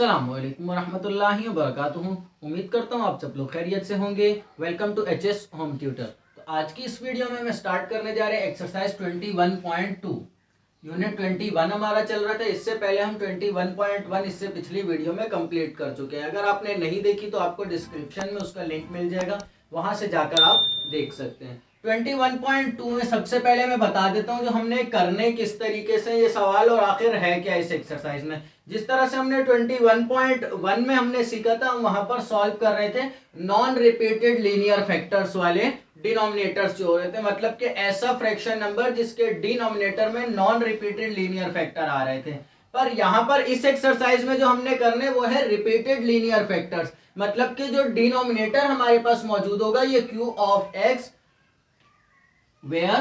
अस्सलामुअलैकुम वरहमतुल्लाहि वबरकातुहू। उम्मीद करता हूँ आप सब लोग खैरियत से होंगे। Welcome to HS Home Tutor. तो आज की इस वीडियो में मैं स्टार्ट करने जा रहे हैं एक्सरसाइज 21.2। यूनिट 21 हमारा चल रहा था। इससे पहले हम 21.1 इससे पिछली वीडियो में कंप्लीट कर चुके हैं। अगर आपने नहीं देखी तो आपको डिस्क्रिप्शन में उसका लिंक मिल जाएगा, वहां से जाकर आप देख सकते हैं। 21.2 में सबसे पहले मैं बता देता हूँ जो हमने करने किस तरीके से ये सवाल और आखिर है क्या इस एक्सरसाइज में। जिस तरह से हमने 21.1 में हमने सीखा था, हम वहां पर सॉल्व कर रहे थे नॉन रिपीटेड लीनियर फैक्टर्स वाले डिनोमिनेटर्स जो हो रहे थे, मतलब कि ऐसा फ्रैक्शन नंबर जिसके डिनोमिनेटर में नॉन रिपीटेड लीनियर फैक्टर आ रहे थे। पर यहां पर इस एक्सरसाइज में जो हमने करने वो है रिपीटेड लीनियर फैक्टर्स, मतलब कि जो डिनोमिनेटर हमारे पास मौजूद होगा ये q of x, where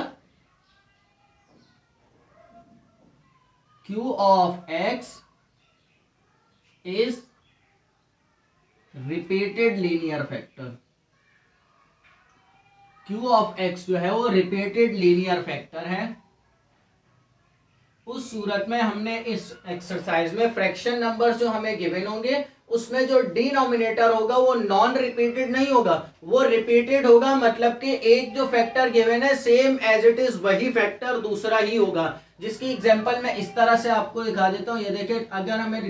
q of x is repeated linear factor. Q of x जो है वो रिपीटेड लीनियर फैक्टर है। उस सूरत में हमने इस एक्सरसाइज में फ्रैक्शन नंबर्स जो हमें गिवन होंगे उसमें जो डिनोमिनेटर होगा वो नॉन रिपीटेड नहीं होगा, वो रिपीटेड होगा। मतलब कि एक जो फैक्टर गिवन है सेम एज इट इज वही फैक्टर दूसरा ही होगा। जिसकी एग्जांपल मैं इस तरह से आपको दिखा देता हूं। ये देखिए, अगर हमें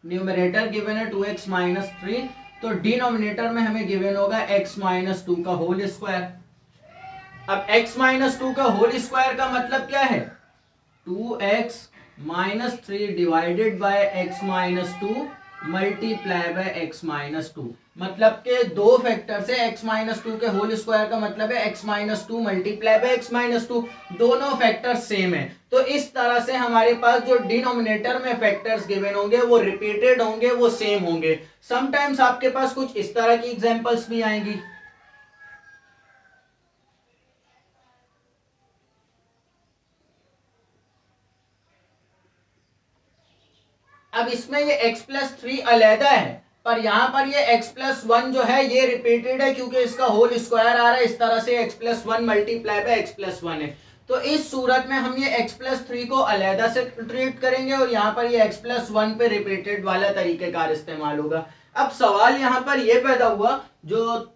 न्यूमरेटर गिवन है 2x माइनस 3, तो डिनोमिनेटर में हमें गिवन होगा x माइनस 2 का होल स्क्वायर। अब x माइनस 2 का होल स्क्वायर का मतलब क्या है? 2x minus 3 divided bye x minus 2 multiply by x minus 2। मतलब के दो फैक्टर से x माइनस 2 के होल स्क्वायर का मतलब है x minus 2 multiply by x minus 2। दोनों फैक्टर सेम है। तो इस तरह से हमारे पास जो डिनोमिनेटर में फैक्टर्स गिवन होंगे वो रिपीटेड होंगे, वो सेम होंगे। समटाइम्स आपके पास कुछ इस तरह की एग्जांपल्स भी आएंगी। अब इसमें ये x प्लस 3 अलहदा है, पर यहां पर ये x प्लस 1 जो है ये रिपीटेड है क्योंकि इसका होल स्क्वायर आ रहा है। इस तरह से x plus 1 multiply by x plus 1 है। तो इस सूरत में हम ये x प्लस 3 को अलहदा से ट्रीट करेंगे और यहाँ पर ये x प्लस 1 पे रिपीटेड वाला तरीकेकार इस्तेमाल होगा। अब सवाल यहाँ पर यह पैदा हुआ, जो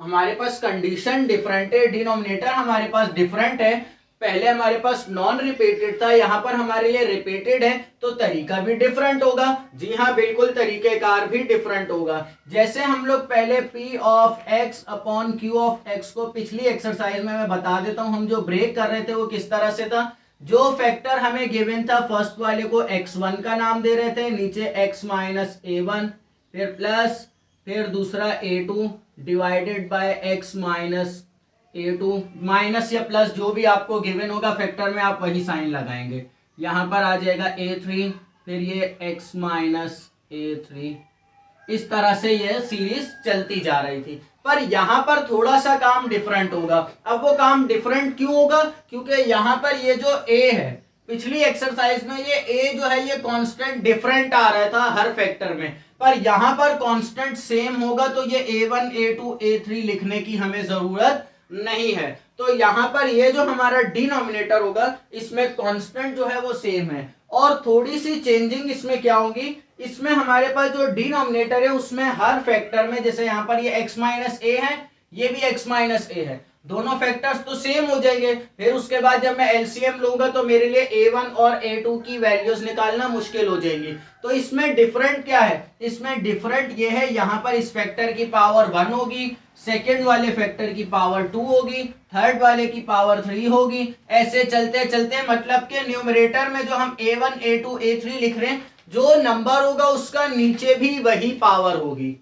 हमारे पास कंडीशन डिफरेंट है, डिनोमिनेटर हमारे पास डिफरेंट है। पहले हमारे पास नॉन रिपीटेड था, यहां पर हमारे लिए रिपीटेड है, तो तरीका भी डिफरेंट होगा। जी हाँ, बिल्कुल तरीकेकार भी डिफरेंट होगा। जैसे हम लोग पहले p of x upon q of x को पिछली एक्सरसाइज में मैं बता देता हूं, हम जो ब्रेक कर रहे थे वो किस तरह से था। जो फैक्टर हमें गिवन था फर्स्ट वाले को x1 का नाम दे रहे थे, नीचे x माइनस a1, फिर प्लस, फिर दूसरा a2 divided by x minus a2। Minus या प्लस जो भी आपको गिवन होगा फैक्टर में आप वही साइन लगाएंगे। यहां पर आ जाएगा a3, फिर ये x माइनस a3। इस तरह से ये सीरीज चलती जा रही थी। पर यहां पर थोड़ा सा काम डिफरेंट होगा। अब वो काम डिफरेंट क्यों होगा? क्योंकि यहां पर ये जो a है, पिछली एक्सरसाइज में ये a जो है ये कांस्टेंट डिफरेंट आ रहा था हर फैक्टर में, पर यहां पर कांस्टेंट सेम होगा। तो ये a1 a2 a3 लिखने की हमें जरूरत नहीं है। तो यहां पर ये जो हमारा डिनोमिनेटर होगा इसमें कांस्टेंट जो है वो सेम है। और थोड़ी सी चेंजिंग इसमें क्या होगी, इसमें हमारे पास जो डिनोमिनेटर है उसमें हर फैक्टर में, जैसे यहां पर ये x माइनस ए है, ये भी x माइनस ए है, दोनों फैक्टर्स तो सेम हो जाएंगे। फिर उसके बाद जब मैं एलसीएम लूंगा तो मेरे लिए a1 और a2 की वैल्यूज निकालना मुश्किल हो जाएगी। तो इसमें डिफरेंट क्या है? इसमें डिफरेंट ये है, यहां पर इस फैक्टर की पावर 1 होगी, सेकेंड वाले फैक्टर की पावर 2 होगी, थर्ड वाले की पावर 3 होगी। ऐसे चलते चलते मतलब के न्यूमरेटर में जो हम a1 a2 a3 लिख रहे हैं, जो नंबर होगा उसका नीचे भी वही पावर होगी।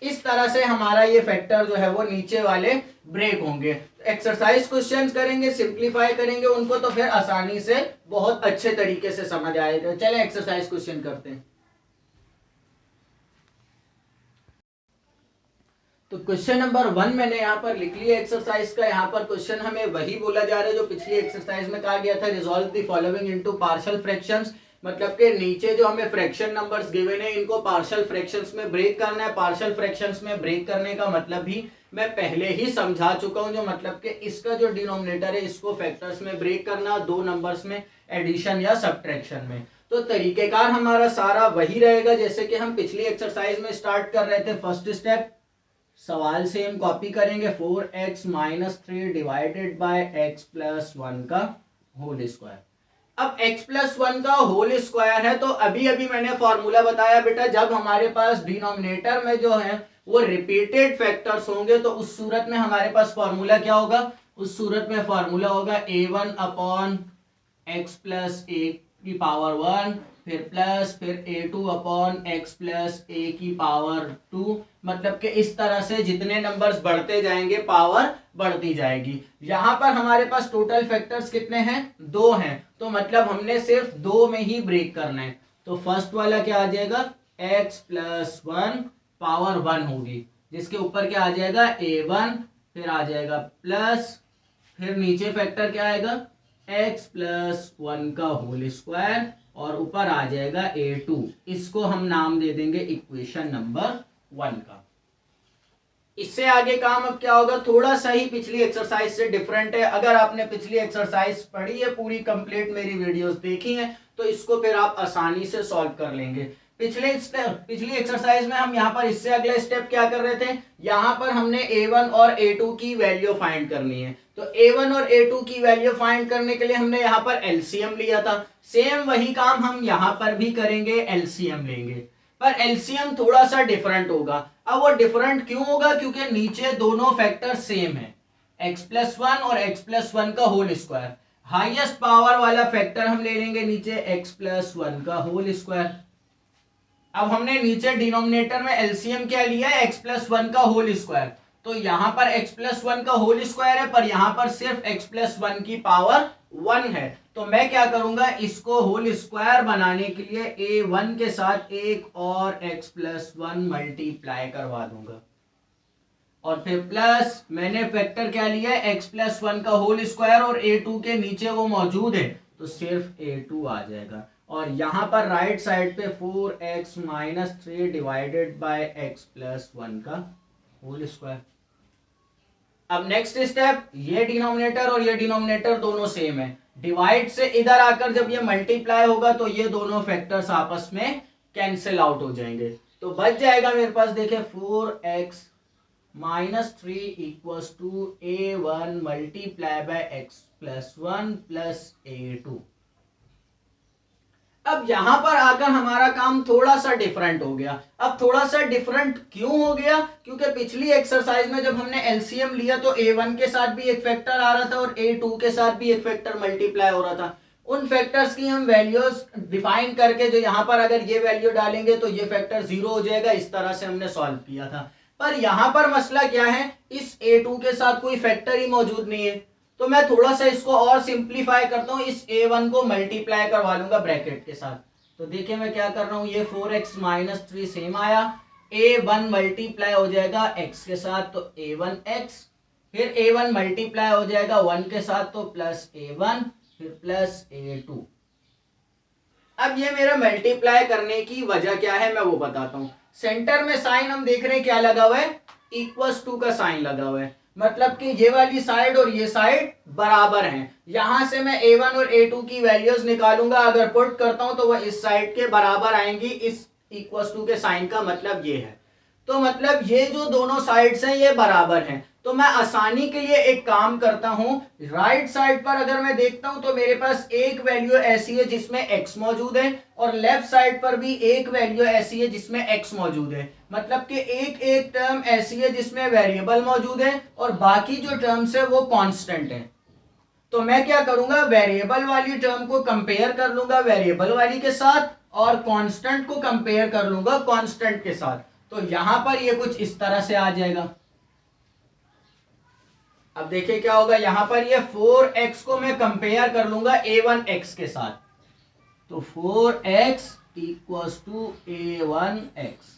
इस तरह से हमारा ये फैक्टर जो है वो नीचे वाले ब्रेक होंगे। एक्सरसाइज क्वेश्चंस करेंगे, सिंपलीफाई करेंगे उनको, तो फिर आसानी से बहुत अच्छे तरीके से समझ आएगा। चले एक्सरसाइज क्वेश्चन करते हैं। तो क्वेश्चन नंबर 1 मैंने यहाँ पर लिख लिया एक्सरसाइज का। यहाँ पर क्वेश्चन हमें वही बोला जा रहा है जो पिछली एक्सरसाइज में कहा गया था, resolve the following into partial fractions. मतलब के नीचे जो हमें फ्रैक्शन नंबर्स गिवन है इनको पार्शियल फ्रैक्शंस में ब्रेक करना है। पार्शियल फ्रैक्शंस में ब्रेक करने का मतलब भी मैं पहले ही समझा चुका हूं, जो मतलब कि इसका जो डिनोमिनेटर है इसको फैक्टर्स में ब्रेक करना, दो नंबर्स में एडिशन या सब्ट्रैक्शन में। तो तरीकेकार हमारा सारा वही रहेगा जैसे कि हम पिछली एक्सरसाइज में स्टार्ट कर रहे थे। फर्स्ट स्टेप, सवाल से हम कॉपी करेंगे 4x minus 3 divided bye x plus 1 का होल स्क्वायर। अब x प्लस 1 का होल स्क्वायर है तो अभी अभी मैंने फॉर्मूला बताया बेटा, जब हमारे पास डिनोमिनेटर में जो है वो रिपीटेड फैक्टर्स होंगे तो उस सूरत में हमारे पास फॉर्मूला क्या होगा, उस सूरत में फॉर्मूला होगा a1 अपॉन एक्स प्लस ए की पावर 1 फिर प्लस फिर a2 अपॉन एक्स प्लस ए की पावर 2। मतलब कि इस तरह से जितने नंबर्स बढ़ते जाएंगे पावर बढ़ती जाएगी। यहां पर हमारे पास टोटल फैक्टर्स कितने हैं, 2 हैं, तो मतलब हमने सिर्फ 2 में ही ब्रेक करना है। तो फर्स्ट वाला क्या आ जाएगा, x प्लस 1 पावर 1 होगी, जिसके ऊपर क्या आ जाएगा a1, फिर आ जाएगा प्लस, फिर नीचे फैक्टर क्या आएगा x प्लस 1 का होल स्क्वायर और ऊपर आ जाएगा a2। इसको हम नाम दे देंगे इक्वेशन नंबर 1 का। इससे आगे काम अब क्या होगा, थोड़ा सा ही पिछली एक्सरसाइज से डिफरेंट है। अगर आपने पिछली एक्सरसाइज पढ़ी है पूरी कंप्लीट, मेरी वीडियोस देखी हैं, तो इसको फिर आप आसानी से सॉल्व कर लेंगे। पिछली एक्सरसाइज में हम यहाँ पर इससे अगले स्टेप क्या कर रहे थे, यहाँ पर हमने a1 और a2 की वैल्यू फाइंड करनी है। तो a1 और a2 की वैल्यू फाइंड करने के लिए हमने यहाँ पर एलसीएम लिया था। सेम वही काम हम यहाँ पर भी करेंगे, एलसीएम लेंगे, पर एलसीएम थोड़ा सा डिफरेंट होगा। अब वो डिफरेंट क्यों होगा, क्योंकि नीचे दोनों फैक्टर सेम है, x प्लस 1 और x प्लस 1 का होल स्क्वायर। हाईएस्ट पावर वाला फैक्टर हम ले लेंगे नीचे x प्लस 1 का होल स्क्वायर। अब हमने नीचे डिनोमिनेटर में एलसीएम क्या लिया है, x प्लस 1 का होल स्क्वायर। तो यहां पर x प्लस 1 का होल स्क्वायर है, पर यहां पर सिर्फ x प्लस 1 की पावर 1 है। तो मैं क्या करूंगा, इसको होल स्क्वायर बनाने के लिए a1 के साथ एक और x प्लस 1 मल्टीप्लाई करवा दूंगा, और फिर प्लस मैंने फैक्टर क्या लिया है x प्लस 1 का होल स्क्वायर, और a2 के नीचे वो मौजूद है तो सिर्फ a2 आ जाएगा। और यहां पर राइट साइड पे 4x minus 3 divided bye x plus 1 का होल स्क्वायर। अब नेक्स्ट स्टेप, ये डिनोमिनेटर और ये डिनोमिनेटर दोनों सेम है, डिवाइड से इधर आकर जब ये मल्टीप्लाई होगा तो ये दोनों फैक्टर्स आपस में कैंसिल आउट हो जाएंगे। तो बच जाएगा मेरे पास, देखे 4x minus 3 equals to a1 multiply by x plus 1 plus a2। अब यहां पर आकर हमारा काम थोड़ा सा डिफरेंट हो गया। अब थोड़ा सा डिफरेंट क्यों हो गया, क्योंकि पिछली एक्सरसाइज में जब हमने एलसीएम लिया तो a1 के साथ भी एक फैक्टर आ रहा था और a2 के साथ भी एक फैक्टर मल्टीप्लाई हो रहा था। उन फैक्टर्स की हम वैल्यूज डिफाइन करके जो यहाँ पर अगर ये वैल्यू डालेंगे तो ये फैक्टर 0 हो जाएगा, इस तरह से हमने सॉल्व किया था। पर यहाँ पर मसला क्या है, इस a2 के साथ कोई फैक्टर ही मौजूद नहीं है। तो मैं थोड़ा सा इसको और सिंप्लीफाई करता हूं, इस a1 को मल्टीप्लाई करवा लूंगा ब्रैकेट के साथ। तो देखिए मैं क्या कर रहा हूं, ये 4x माइनस 3 सेम आया, a1 मल्टीप्लाई हो जाएगा x के साथ तो a1x, फिर a1 मल्टीप्लाई हो जाएगा 1 के साथ तो प्लस a1 फिर प्लस a2। अब ये मेरा मल्टीप्लाई करने की वजह क्या है मैं वो बताता हूं। सेंटर में साइन हम देख रहे हैं क्या लगा हुआ है, इक्वल्स टू का साइन लगा हुआ है, मतलब कि ये वाली साइड और ये साइड बराबर हैं। यहां से मैं a1 और a2 की वैल्यूज निकालूंगा, अगर पुट करता हूं तो वह इस साइड के बराबर आएंगी, इस इक्वल्स टू के साइन का मतलब ये है। तो मतलब ये जो दोनों साइड्स हैं ये बराबर हैं। तो मैं आसानी के लिए एक काम करता हूं, राइट साइड पर अगर मैं देखता हूं तो मेरे पास एक वैल्यू ऐसी है जिसमें x मौजूद है, और लेफ्ट साइड पर भी एक वैल्यू ऐसी है जिसमें x मौजूद है। मतलब कि एक एक टर्म ऐसी है जिसमें वेरिएबल मौजूद है और बाकी जो टर्म्स है वो कांस्टेंट है। तो मैं क्या करूंगा, वेरिएबल वाली टर्म को कंपेयर कर लूंगा वेरिएबल वाली के साथ, और कांस्टेंट को कंपेयर कर लूंगा कांस्टेंट के साथ। तो यहां पर ये कुछ इस तरह से आ जाएगा। अब देखिए क्या होगा, यहां पर ये 4x को मैं कंपेयर कर लूंगा a1x के साथ, तो 4x इक्वल्स टू a1x।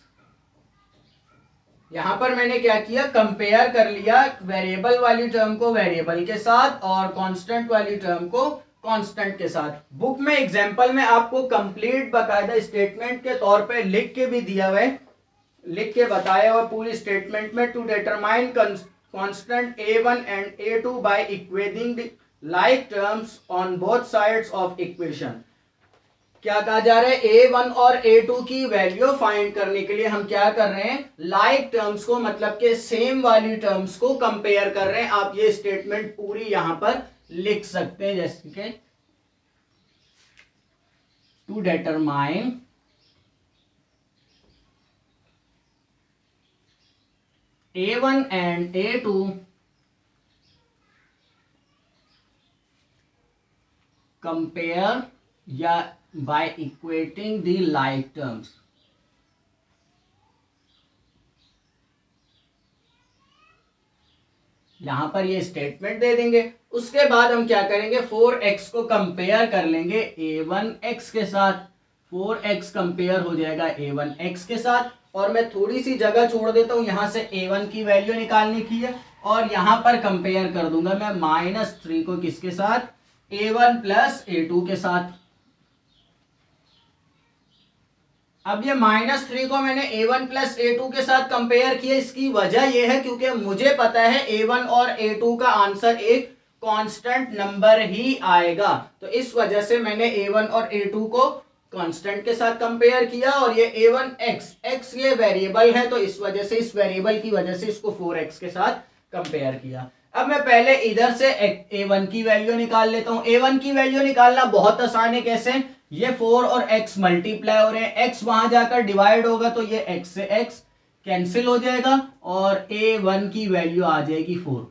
यहां पर मैंने क्या किया, कंपेयर कर लिया वेरिएबल वाली टर्म को वेरिएबल के साथ और कांस्टेंट वाली टर्म को कांस्टेंट के साथ। बुक में एग्जांपल में आपको कंप्लीट बकायदा स्टेटमेंट के तौर पे लिख के भी दिया हुआ है, लिख के बताया हुआ पूरी स्टेटमेंट में, to determine constant a1 and a2 by equating like terms on both sides of equation. क्या कहा जा रहा है, A1 और A2 की वैल्यू फाइंड करने के लिए हम क्या कर रहे हैं, लाइक टर्म्स को मतलब के सेम वाली टर्म्स को कंपेयर कर रहे हैं। आप ये स्टेटमेंट पूरी यहां पर लिख सकते हैं, जैसे कि to determine A1 and A2 compare या by equating the like terms. यहां पर ये स्टेटमेंट दे देंगे, उसके बाद हम क्या करेंगे, 4x को कंपेयर कर लेंगे A1x के साथ। 4x कंपेयर हो जाएगा A1x के साथ, और मैं थोड़ी सी जगह छोड़ देता हूं, यहां से A1 की वैल्यू निकालने की है, और यहां पर कंपेयर कर दूंगा मैं -3 को किसके साथ, A1 प्लस A2 के साथ। अब ये -3 को मैंने A1 प्लस A2 के साथ कंपेयर किया, इसकी वजह यह है क्योंकि मुझे पता है A1 और A2 का आंसर एक कांस्टेंट नंबर ही आएगा, तो इस वजह से मैंने A1 और A2 को कांस्टेंट के साथ कंपेयर किया। और ये A1x ये वेरिएबल है, तो इस वजह से, इस वेरिएबल की वजह से इसको 4x के साथ कंपेयर किया। अब मैं पहले इधर से A1 की वैल्यू निकाल लेता हूं। A1 की वैल्यू निकालना बहुत आसान है, कैसे, ये 4 और x मल्टीप्लाई हो रहे हैं, x वहां जाकर डिवाइड होगा तो ये x से x कैंसिल हो जाएगा, और A1 की वैल्यू आ जाएगी 4।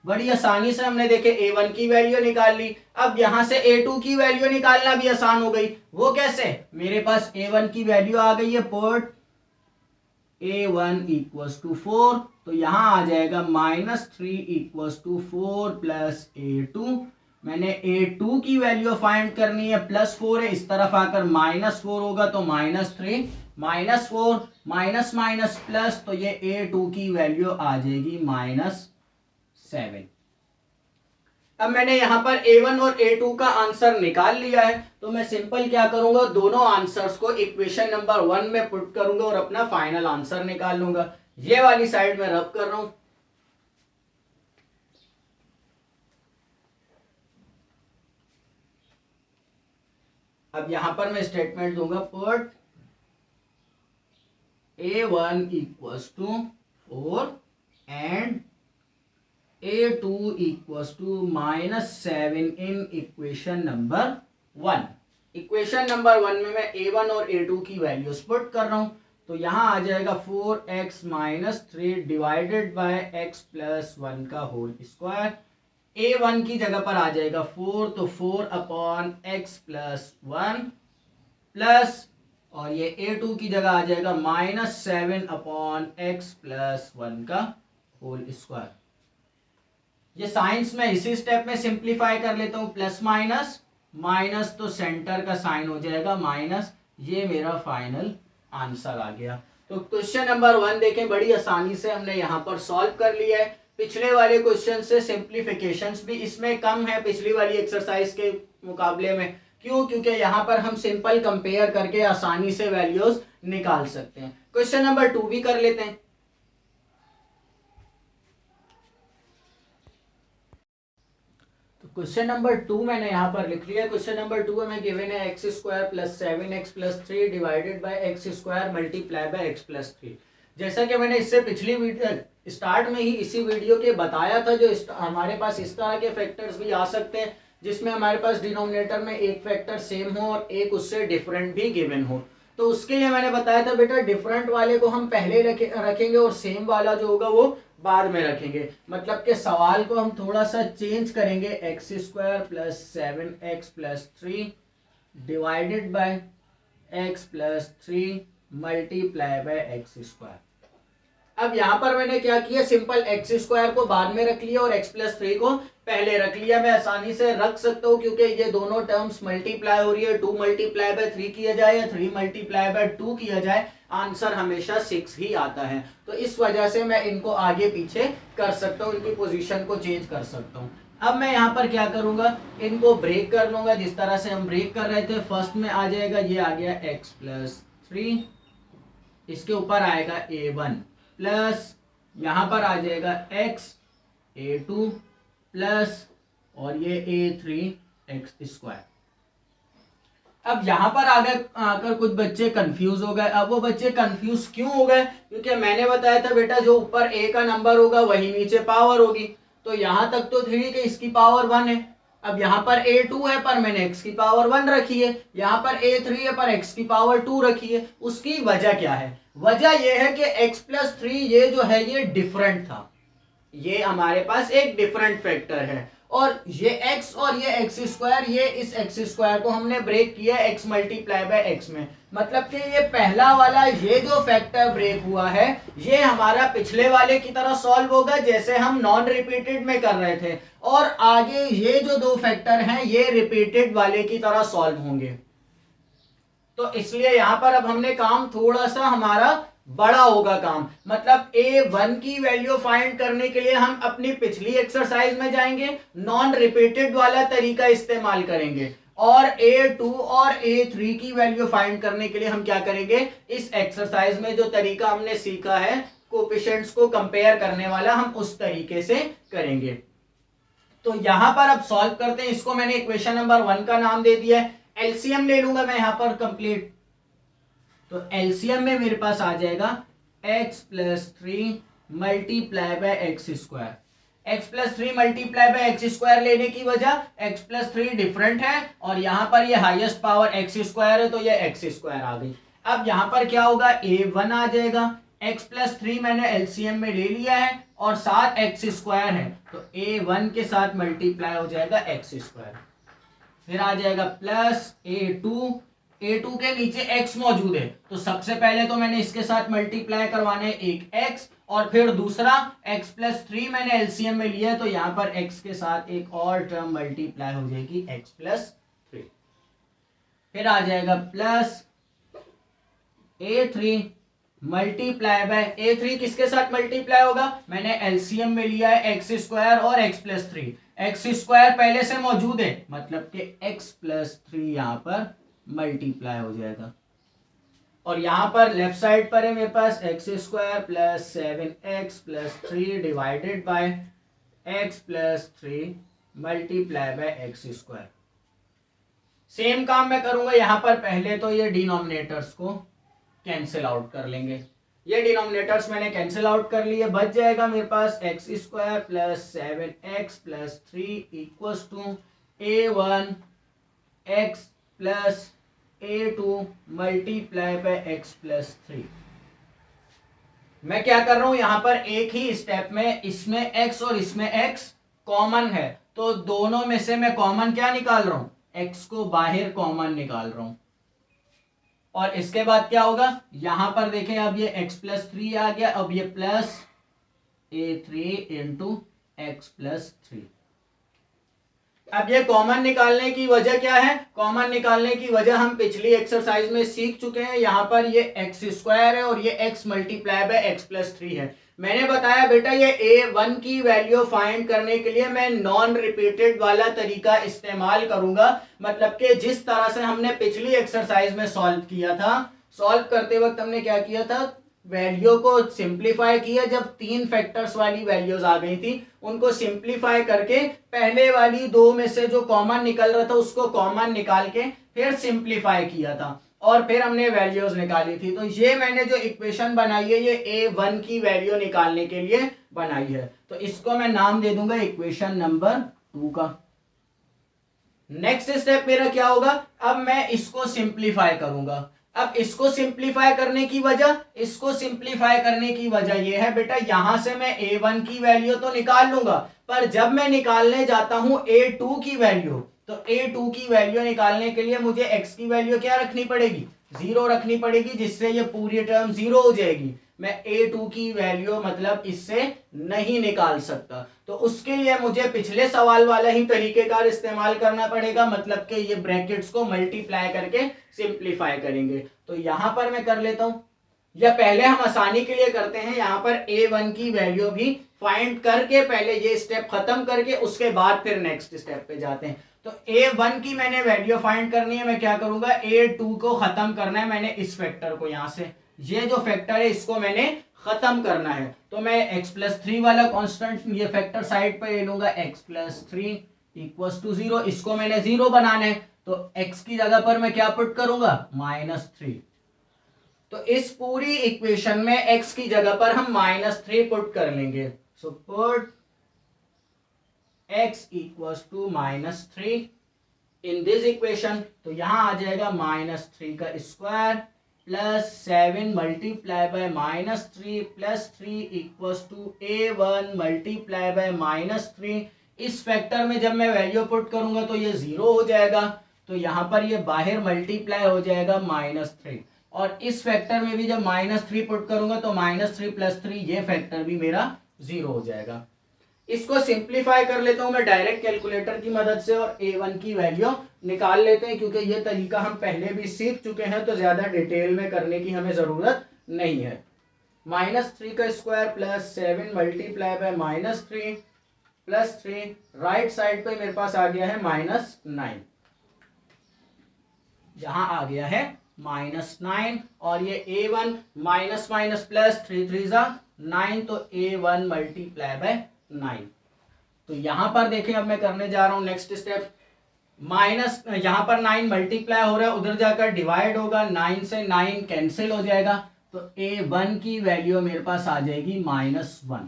बड़ी आसानी से हमने देखे A1 की वैल्यू निकाल ली। अब यहां से A2 की वैल्यू निकालना भी आसान हो गई। वो कैसे, मेरे पास A1 की वैल्यू आ गई है, पुट A1 इक्वल्स टू 4, तो यहां आ जाएगा -3 इक्वल्स टू 4 प्लस A2। मैंने A2 की वैल्यू फाइंड करनी है, +4 है, इस तरफ आकर -4 होगा तो -3 -4 माइनस माइनस प्लस, तो ये A2 की वैल्यू आ जाएगी -7। अब मैंने यहां पर A1 और A2 का आंसर निकाल लिया है, तो मैं सिंपल क्या करूंगा, दोनों आंसर्स को इक्वेशन नंबर 1 में पुट करूंगा और अपना फाइनल आंसर निकाल लूंगा। ये वाली साइड में रब कर रहा हूं। अब यहां पर मैं स्टेटमेंट दूंगा, put A1 equals to 4 and A2 equals to -7 in equation number 1। Equation number 1 में मैं A1 और A2 की वैल्यूज पुट कर रहा हूं, तो यहां आ जाएगा 4x - 3 divided bye x plus 1 का होल स्क्वायर। A1 की जगह पर आ जाएगा 4, तो 4 अपॉन x प्लस 1 प्लस, और ये A2 की जगह आ जाएगा -7 अपॉन x प्लस 1 का होल स्क्वायर। ये साइंस में इसी स्टेप में सिंप्लीफाई कर लेता हूं, प्लस माइनस माइनस, तो सेंटर का साइन हो जाएगा माइनस। ये मेरा फाइनल आंसर आ गया। तो क्वेश्चन नंबर 1 देखें, बड़ी आसानी से हमने यहां पर सॉल्व कर लिया है। पिछले वाले क्वेश्चन से सिंप्लीफिकेशंस भी इसमें कम है पिछली वाली एक्सरसाइज के मुकाबले में। क्यों, क्योंकि यहां पर हम सिंपल कंपेयर करके आसानी से वैल्यूज निकाल सकते हैं। क्वेश्चन नंबर 2 भी कर लेते हैं। क्वेश्चन नंबर 2 मैंने यहाँ पर लिख लिया। क्वेश्चन नंबर 2 हमें गिवन है x² + 7x + 3 divided bye x² multiply by x + 3। जैसा कि मैंने इससे पिछली वीडियो स्टार्ट में ही इसी वीडियो के बताया था, जो हमारे पास इस तरह के फैक्टर्स भी आ सकते हैं जिसमें हमारे पास डिनोमिनेटर में एक फैक्टर सेम हो और एक उससे डिफरेंट भी गिवन हो। तो उसके लिए मैंने बताया था बेटा, डिफरेंट वाले को हम पहले रखेंगे और सेम वाला जो होगा वो बाद में रखेंगे। मतलब के सवाल को हम थोड़ा सा चेंज करेंगे, x² + 7x + 3 divided bye x + 3 multiply by x²। अब यहां पर मैंने क्या किया, सिंपल x² को बाद में रख लिया और x + 3 को पहले रख लिया। मैं आसानी से रख सकता हूं क्योंकि ये दोनों टर्म्स मल्टीप्लाई हो रही है। 2 मल्टीप्लाई बाय 3 किया जाए या 3 मल्टीप्लाई बाय 2 किया जाए, आंसर हमेशा 6 ही आता है। तो इस वजह से मैं इनको आगे पीछे कर सकता हूँ, इनकी पोजीशन को चेंज कर सकता हूँ। अब मैं यहाँ पर क्या करूंगा, इनको ब्रेक कर लूंगा जिस तरह से हम ब्रेक कर रहे थे। फर्स्ट में आ जाएगा, ये आ गया x + 3, इसके ऊपर आएगा A1 प्लस, यहां पर आ जाएगा x A2 प्लस, और ये A3 x²। अब यहाँ पर आगे आकर कुछ बच्चे कंफ्यूज हो गए। अब वो बच्चे कंफ्यूज क्यों हो गए? क्योंकि मैंने बताया था बेटा जो ऊपर a का नंबर होगा वही नीचे पावर होगी। तो यहाँ तक तो ठीक है, इसकी पावर 1 है। अब यहाँ पर a2 है पर मैंने x की पावर 1 रखी है, यहाँ पर a3 है पर x की पावर 2 रखी है। उसकी वजह क्या है? वजह यह है कि x प्लस 3 ये जो है ये डिफरेंट था, ये हमारे पास एक डिफरेंट फैक्टर है। और ये x और ये एक्स स्क्वायर, ये इस एक्स स्क्वायर को हमने ब्रेक किया x मल्टीप्लाई बाय x में। मतलब कि ये पहला वाला ये जो फैक्टर ब्रेक हुआ है ये हमारा पिछले वाले की तरह सॉल्व होगा जैसे हम नॉन रिपीटेड में कर रहे थे, और आगे ये जो दो फैक्टर हैं ये रिपीटेड वाले की तरह सॉल्व होंगे। तो इसलिए यहां पर अब हमने काम थोड़ा सा हमारा बड़ा होगा काम। मतलब a1 की वैल्यू फाइंड करने के लिए हम अपनी पिछली एक्सरसाइज में जाएंगे, नॉन रिपीटेड वाला तरीका इस्तेमाल करेंगे, और a2 और a3 की वैल्यू फाइंड करने के लिए हम क्या करेंगे, इस एक्सरसाइज में जो तरीका हमने सीखा है कोएफिशिएंट्स को कंपेयर करने वाला, हम उस तरीके से करेंगे। तो यहां पर अब सॉल्व करते हैं। इसको मैंने इक्वेशन नंबर 1 का नाम दे दिया है। एलसीएम ले लूंगा मैं यहां पर कंप्लीट। तो एलसीएम में मेरे पास आ जाएगा x plus 3 multiply by x square. X plus 3 multiply by x square लेने की वजह x प्लस 3 डिफरेंट है और यहां पर ये हाईएस्ट पावर एक्स स्क्वायर है तो ये एक्स स्क्वायर आ गई। अब यहां पर क्या होगा, a1 आ जाएगा, x प्लस 3 मैंने एलसीएम में ले लिया है और साथ एक्स स्क्वायर है तो a1 के साथ मल्टीप्लाई हो जाएगा एक्स स्क्वायर। फिर आ जाएगा प्लस a2 के नीचे x मौजूद है तो सबसे पहले तो मैंने इसके साथ मल्टीप्लाई करवाना है एक x, और फिर दूसरा x प्लस 3 मैंने एलसीएम में लिया तो यहां पर x के साथ एक और टर्म मल्टीप्लाई हो जाएगी x प्लस 3। फिर आ जाएगा plus a3 multiply by a3 किसके साथ मल्टीप्लाई होगा, मैंने एलसीएम में लिया है एक्स स्क्वायर और x प्लस 3। एक्स स्क्वायर पहले से मौजूद है मतलब कि x प्लस 3 यहां पर मल्टीप्लाई हो जाएगा, और यहां पर लेफ्ट साइड पर है मेरे पास x square plus 7x plus 3 divided by x plus 3 multiply by x square. Same काम मैं करूंगा यहां पर, पहले तो ये डिनोमिनेटर्स को कैंसिल आउट कर लेंगे। ये डिनोमिनेटर्स मैंने कैंसिल आउट कर लिए, बच जाएगा मेरे पास x square plus 7x plus 3 equals to a1 x plus a2 multiply by x plus 3। मैं क्या कर रहा हूं यहां पर एक ही स्टेप में, इसमें x और इसमें x कॉमन है तो दोनों में से मैं कॉमन क्या निकाल रहा हूं, x को बाहर कॉमन निकाल रहा हूं। और इसके बाद क्या होगा, यहां पर देखें अब ये x प्लस 3 आ गया, अब ये plus a3 into x plus 3। अब ये कॉमन निकालने की वजह क्या है, कॉमन निकालने की वजह हम पिछली एक्सरसाइज में सीख चुके हैं। यहां पर ये एक्स स्क्वायर है और ये x multiply by x plus 3 है। मैंने बताया बेटा ये a1 की वैल्यू फाइंड करने के लिए मैं नॉन रिपीटेड वाला तरीका इस्तेमाल करूंगा, मतलब कि जिस तरह से हमने पिछली एक्सरसाइज में सॉल्व किया था। सॉल्व करते वक्त हमने क्या किया था, वैल्यू को सिंप्लीफाई किया, जब 3 फैक्टर्स वाली वैल्यूज आ गई थी उनको सिंप्लीफाई करके पहले वाली दो में से जो कॉमन निकल रहा था उसको कॉमन निकाल के फिर सिंप्लीफाई किया था और फिर हमने वैल्यूज निकाली थी। तो ये मैंने जो इक्वेशन बनाई है ये a1 की वैल्यू निकालने के लिए बनाई है, तो इसको मैं नाम दे दूंगा इक्वेशन नंबर 2 का। नेक्स्ट स्टेप मेरा क्या होगा, अब मैं इसको सिंप्लीफाई करूंगा। अब इसको सिंप्लीफाई करने की वजह यह है बेटा, यहां से मैं a1 की वैल्यू तो निकाल लूंगा पर जब मैं निकालने जाता हूं a2 की वैल्यू, तो a2 की वैल्यू निकालने के लिए मुझे x की वैल्यू क्या रखनी पड़ेगी, 0 रखनी पड़ेगी, जिससे ये पूरी टर्म 0 हो जाएगी। मैं a2 की वैल्यू मतलब इससे नहीं निकाल सकता, तो उसके लिए मुझे पिछले सवाल वाला ही तरीकेकार इस्तेमाल करना पड़ेगा, मतलब कि ये ब्रैकेट्स को मल्टीप्लाई करके सिंप्लीफाई करेंगे। तो यहां पर मैं कर लेता हूं, या पहले हम आसानी के लिए करते हैं, यहां पर a1 की वैल्यू भी फाइंड करके पहले ये स्टेप खत्म करके उसके बाद फिर नेक्स्ट स्टेप पे जाते हैं। तो a1 की मैंने वैल्यू फाइंड करनी है, मैं क्या करूंगा, a2 को खत्म करना है मैंने इस फैक्टर को, यहां से ये जो फैक्टर है इसको मैंने खत्म करना है। तो मैं x प्लस 3 वाला कांस्टेंट ये फैक्टर साइड पे ले लूंगा, x प्लस 3 इक्वल्स टू 0, इसको मैंने 0 बनाना है। तो x की जगह पर मैं क्या पुट करूंगा, -3। तो इस पूरी इक्वेशन में x की जगह पर हम -3 पुट कर लेंगे। So put x equals to -3 in this equation. तो यहां आ जाएगा -3 का square plus 7 multiply by -3 plus 3 equals to a1 multiply by -3। इस फैक्टर में जब मैं वैल्यू पुट करूंगा तो ये 0 हो जाएगा, तो यहां पर ये बाहर मल्टीप्लाई हो जाएगा -3। और इस फैक्टर में भी जब -3 पुट करूंगा तो -3 + 3 ये फैक्टर भी मेरा 0 हो जाएगा। इसको सिंप्लीफाई कर लेता हूं मैं डायरेक्ट कैलकुलेटर की मदद से और a1 की वैल्यू निकाल लेते हैं, क्योंकि ये तरीका हम पहले भी सीख चुके हैं तो ज्यादा डिटेल में करने की हमें जरूरत नहीं है। -3 का square plus 7 multiply by -3 plus 3, right side पे मेरे पास आ गया है -9, यहां आ गया है -9। और ये a1 माइनस माइनस प्लस 3 3 9, तो a1 मल्टीप्लाई बाय 9। तो यहां पर देखें, अब मैं करने जा रहा हूं नेक्स्ट स्टेप। माइनस यहां पर 9 मल्टीप्लाई हो रहा है, उधर जाकर डिवाइड होगा, 9 से 9 कैंसिल हो जाएगा, तो a1 की वैल्यू मेरे पास आ जाएगी -1।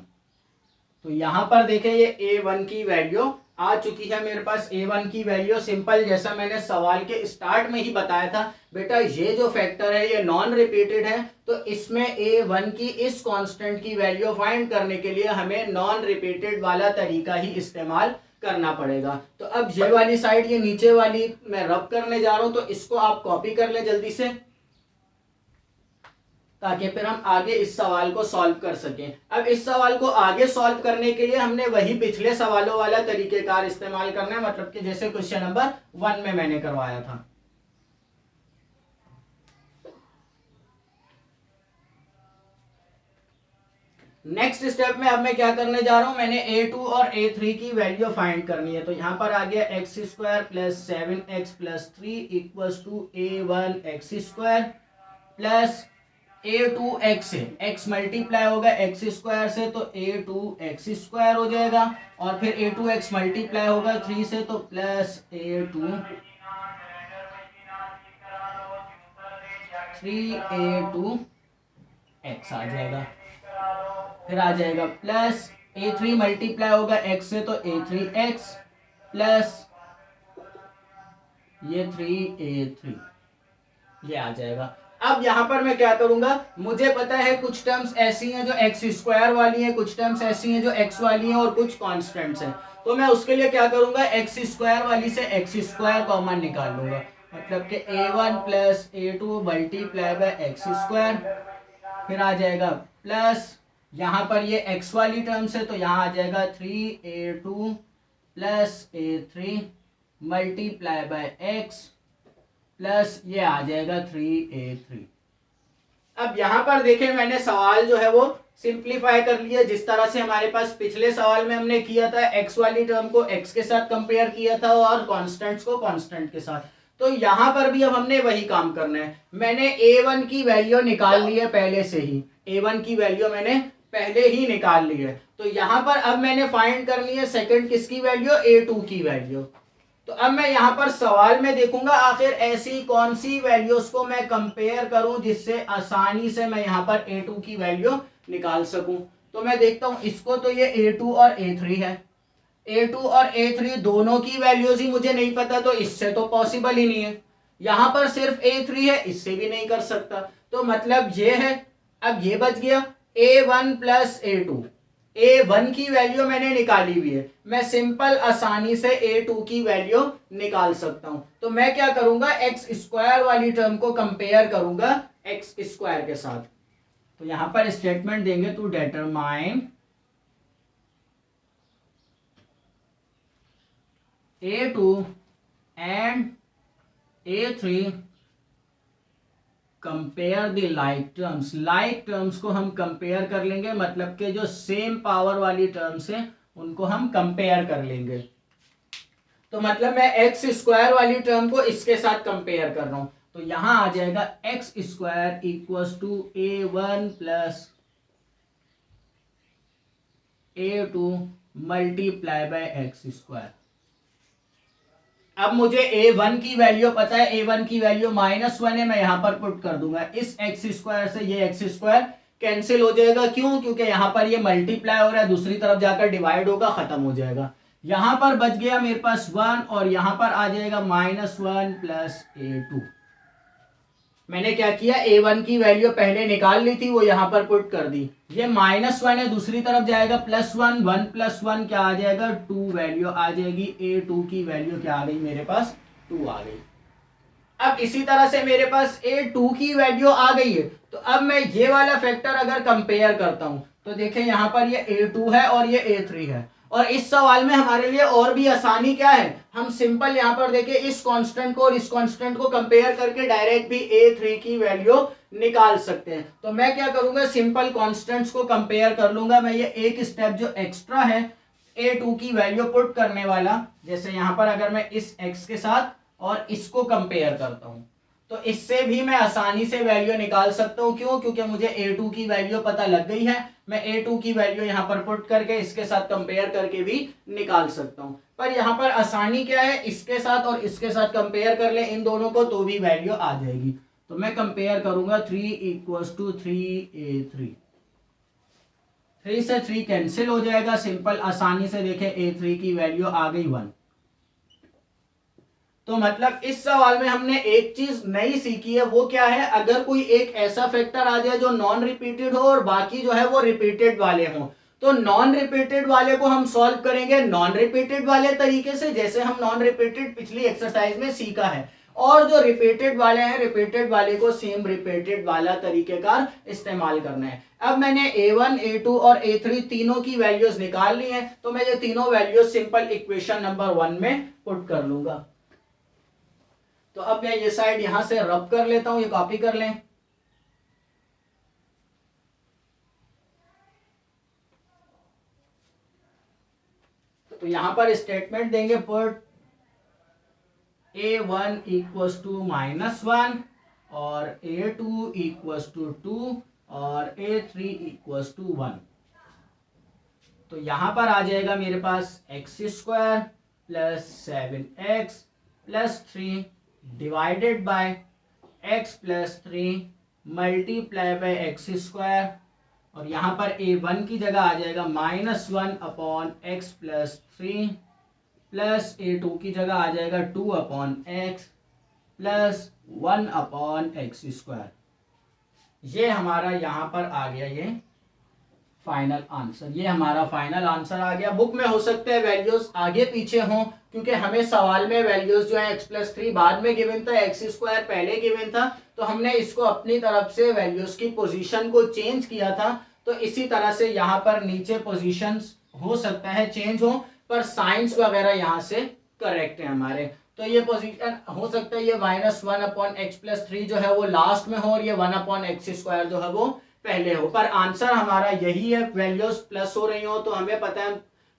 तो यहां पर देखें ये a1 की वैल्यू आ चुकी है मेरे पास। a1 की वैल्यू सिंपल, जैसा मैंने सवाल के स्टार्ट में ही बताया था बेटा, ये जो फैक्टर है ये नॉन रिपीटेड है, तो इसमें a1 की इस कांस्टेंट की वैल्यू फाइंड करने के लिए हमें नॉन रिपीटेड वाला तरीका ही इस्तेमाल करना पड़ेगा। तो अब ये वाली साइड, ये नीचे वाली मैं रब करने जा रहा हूं, तो इसको आप कॉपी कर ले जल्दी से, ताकि फिर हम आगे इस सवाल को सॉल्व कर सकें। अब इस सवाल को आगे सॉल्व करने के लिए हमने वही पिछले सवालों वाला तरीकेकार इस्तेमाल करना है, मतलब कि जैसे क्वेश्चन नंबर 1 में मैंने करवाया था। नेक्स्ट स्टेप में अब मैं क्या करने जा रहा हूं, मैंने a2 और a3 की वैल्यू फाइंड करनी है। तो यहां पर आ गया x² plus 7x plus 3 equals to a1 x² plus a2x है, x मल्टीप्लाई होगा x² से तो a2x² हो जाएगा, और फिर a2x मल्टीप्लाई होगा 3 से तो प्लस a2 आ जाएगा। फिर आ जाएगा प्लस a3 मल्टीप्लाई होगा x से तो a3x प्लस ये 3a3, ये आ जाएगा। अब यहां पर मैं क्या करूंगा, मुझे पता है कुछ टर्म्स ऐसी हैं जो x² वाली हैं, कुछ टर्म्स ऐसी हैं जो x वाली हैं, और कुछ कांस्टेंट्स हैं। तो मैं उसके लिए क्या करूंगा, x² वाली से x² कॉमन निकाल लूंगा, मतलब कि a1 plus a2 multiply by x²। फिर आ जाएगा प्लस, यहां पर ये x वाली टर्म्स है तो यहां आ जाएगा 3a2 plus a3 multiply by x plus ये आ जाएगा 3a3। अब यहां पर देखें, मैंने सवाल जो है वो सिंप्लीफाई कर लिया, जिस तरह से हमारे पास पिछले सवाल में हमने किया था, x वाली टर्म को x के साथ कंपेयर किया था और कांस्टेंट्स को कांस्टेंट के साथ। तो यहां पर भी अब हमने वही काम करना है। मैंने a1 की वैल्यू निकाल ली है पहले से ही, a1 की वैल्यू मैंने पहले ही निकाल ली है। तो यहां पर अब मैंने फाइंड करनी है सेकंड किसकी वैल्यू, a2 की वैल्यू। तो अब मैं यहां पर सवाल में देखूंगा आखिर ऐसी कौन सी वैल्यूज को मैं कंपेयर करूं जिससे आसानी से मैं यहां पर a2 की वैल्यू निकाल सकूं। तो मैं देखता हूं इसको, तो ये a2 और a3 है, a2 और a3 दोनों की वैल्यूज ही मुझे नहीं पता, तो इससे तो पॉसिबल ही नहीं है। यहां पर सिर्फ a3 है, इससे भी नहीं कर सकता, तो मतलब ये है। अब ये बच गया a1 प्लस a2, a1 की वैल्यू मैंने निकाली हुई है, मैं सिंपल आसानी से a2 की वैल्यू निकाल सकता हूं। तो मैं क्या करूंगा, x² वाली टर्म को कंपेयर करूंगा x² के साथ। तो यहां पर स्टेटमेंट देंगे to determine a2 and a3 compare the like terms. Like terms को हम कंपेयर कर लेंगे, मतलब के जो सेम पावर वाली टर्म्स हैं उनको हम कंपेयर कर लेंगे। तो मतलब मैं x² वाली टर्म को इसके साथ कंपेयर कर रहा हूं, तो यहां आ जाएगा x² equals to a1 plus a2 multiply by x²। अब मुझे a1 की वैल्यू पता है, a1 की वैल्यू -1 है, मैं यहां पर पुट कर दूंगा। इस एक्स स्क्वायर से ये एक्स स्क्वायर कैंसिल हो जाएगा, क्यों? क्योंकि यहां पर ये मल्टीप्लाई हो रहा है, दूसरी तरफ जाकर डिवाइड होगा, खत्म हो जाएगा। यहां पर बच गया मेरे पास 1 और यहां पर आ जाएगा -1 प्लस a2। मैंने क्या किया, a1 की वैल्यू पहले निकाल ली थी, वो यहां पर पुट कर दी। ये -1 है, दूसरी तरफ जाएगा +1, 1 + 1 क्या आ जाएगा 2 वैल्यू आ जाएगी। a2 की वैल्यू क्या आ गई मेरे पास 2 आ गई। अब इसी तरह से मेरे पास a2 की वैल्यू आ गई है, तो अब मैं ये वाला फैक्टर अगर कंपेयर करता हूं तो देखें यहां पर ये a2 है और ये a3 है। और इस सवाल में हमारे लिए और भी आसानी क्या है, हम सिंपल यहां पर देखें इस कांस्टेंट को और इस कांस्टेंट को कंपेयर करके डायरेक्ट भी a3 की वैल्यू निकाल सकते हैं। तो मैं क्या करूंगा, सिंपल कांस्टेंट्स को कंपेयर कर लूंगा। मैं ये एक स्टेप जो एक्स्ट्रा है a2 की वैल्यू पुट करने वाला, जैसे यहां पर अगर मैं इस x के साथ और इसको कंपेयर करता हूं तो इससे भी मैं आसानी से वैल्यू निकाल सकता हूं। क्यों? क्योंकि मुझे a2 की वैल्यू पता लग गई है। मैं a2 की वैल्यू यहां पर पुट करके इसके साथ कंपेयर करके भी निकाल सकता हूं। पर यहां पर आसानी क्या है, इसके साथ और इसके साथ कंपेयर कर ले इन दोनों को तो भी वैल्यू आ जाएगी। तो मैं कंपेयर करूंगा 3 = 3a3। 3 से 3 कैंसिल हो जाएगा, सिंपल आसानी से देखें a3 की वैल्यू आ गई 1। तो मतलब इस सवाल में हमने एक चीज नई सीखी है, वो क्या है, अगर कोई एक ऐसा फैक्टर आ जाए जो नॉन रिपीटेड हो और बाकी जो है वो रिपीटेड वाले हों, तो नॉन रिपीटेड वाले को हम सॉल्व करेंगे नॉन रिपीटेड वाले तरीके से, जैसे हम नॉन रिपीटेड पिछली एक्सरसाइज में सीखा है। और जो रिपीटेड वाले हैं, रिपीटेड वाले को सेम रिपीटेड वाला तरीकेकार इस्तेमाल करना है। अब मैंने a1, a2 और a3 तीनों की वैल्यूज निकाल ली हैं, तो मैं ये तीनों वैल्यूज सिंपल इक्वेशन नंबर 1 में पुट कर लूंगा। तो अब मैं ये साइड यहां से रब कर लेता हूं, ये कॉपी कर लें। तो यहां पर स्टेटमेंट देंगे पुट a1 = -1 और a2 = 2 और a3 = 1। तो यहां पर आ जाएगा मेरे पास x² + 7x + 3 divided bye x + 3 multiply by x² और यहां पर a1 की जगह आ जाएगा -1/x + 3 प्लस a2 की जगह आ जाएगा 2/x प्लस 1/x²। ये हमारा यहां पर आ गया ये फाइनल आंसर। ये हमारा फाइनल आंसर आ गया। बुक में हो सकता है वैल्यूज आगे पीछे हों, क्योंकि हमें सवाल में वैल्यूज जो है x + 3 बाद में गिवन था, x² पहले गिवन था, तो हमने इसको अपनी तरफ से वैल्यूज की पोजीशन को चेंज किया था। तो इसी तरह से यहाँ पर नीचे पोजीशंस हो सकता है चेंज हो, पर साइंस वगैरह यहाँ से करेक्ट है हमारे। तो ये पोजीशन हो सकता है ये -1/x + 3 जो है वो लास्ट में हो और ये 1/x² जो है वो पहले हो, पर आंसर हमारा यही है। वैल्यूज प्लस हो रही हो तो हमें पता है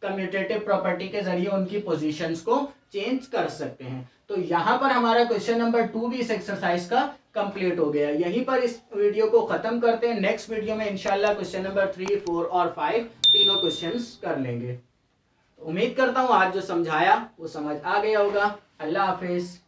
कम्यूटेटिव प्रॉपर्टी के जरिए उनकी पोजीशंस को चेंज कर सकते हैं। तो यहाँ पर हमारा क्वेश्चन नंबर 2 भी इस एक्सरसाइज का कंप्लीट हो गया। यहीं पर इस वीडियो को खत्म करते हैं। नेक्स्ट वीडियो में इंशाल्लाह क्वेश्चन नंबर 3, 4 और 5 तीनों क्वेश्चंस कर लेंगे। उम्मीद करता हूँ आज जो समझाया वो समझ आ गया होगा। अल्लाह हाफिज।